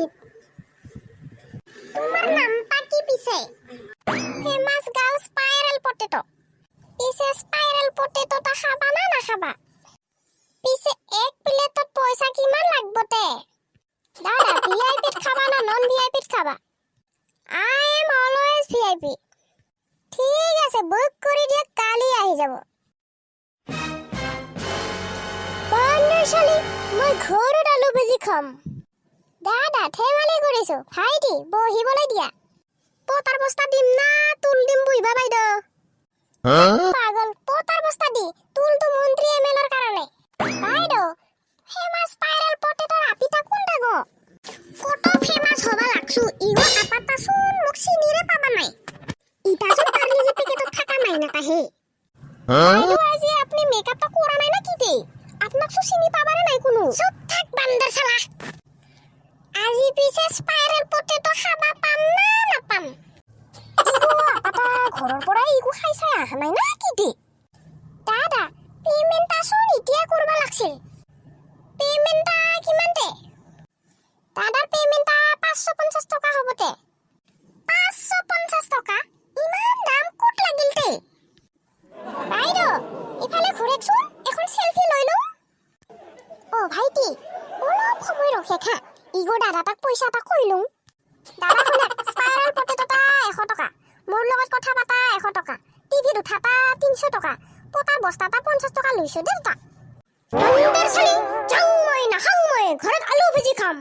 উচিত। তোমাৰ নামটা কি পিছে? Famous girl spiral potato. পিছে স্পাইরাল পটেটোটা খাবা না নাখাবা? পিছে এক প্লেটত পয়সা কিমান লাগবতে? দাদা ভিআইপিত খাবা না নন ভিআইপিত খাবা? I am always VIP. ঠিক আছে বুক কৰি দিয়া, কালি আহি যাব। মই ঘৰত আলু ভাজি খাম। দাদা ধেমালি কৰিছো, ভাইটি বহিবলৈ দিয়া। পতাৰ বস্তা দিম না তুল দিম বুইবা বাইদেউ? পাগল, পতাৰ বস্তা দি তুলটো মন্ত্ৰী এমএলএৰ কাৰণে। বাইদেউ ফেমাস স্পাইৰাল পটেটোৰ আপিটা কোনটা গো? কত ফেমাস হবা লাগছো, ইগো আপাতা চোন মোক চিনিৰে পাবা নাই। ইটাচোন পাৰ্লিজি পেকেটত থাকা মাইনাটা হে। বাইদেউ আজি আপনি মেকআপটা কৰা নাই না কি দে? আপনাক সু চিনি পাবাৰে নাই কোনো? চুপ থাক বান্দৰ শালা। আজি পিছে স্পাইৰাল পটেটো খাবা পাম না নাপাম? ইগো আপাতা ঘৰৰ পৰা ইগো খাই চাই আহা নাই না কি দে? দাদা পেমেন্টটা চোন ইতিয়া কৰবা লাগছিল। পেমেন্টটা কিমান দে? দাদাৰ পেমেন্টটা 550 টকা হবতে। 550 টকা? ইমান দাম কত লাগিল তে? বাইদেউ ইফালে ঘূৰেকচোন, এখন সেলফি লৈ লওঁ। অ ভাইটি অলপ সময় ৰখে খা, ইগো দাদাটাক পইচা এটা কৈ লওঁ। দাদা শুনে, স্পাইৰাল পটেটোটা 100 টকা, মোৰ লগত কথা পাতা 100 টকা, টিভিত উঠাটা 300 টকা, পতাৰ বস্তাটা 50 টকা লৈছো দেউতা। ঘৰত আলু ভাজি খাম।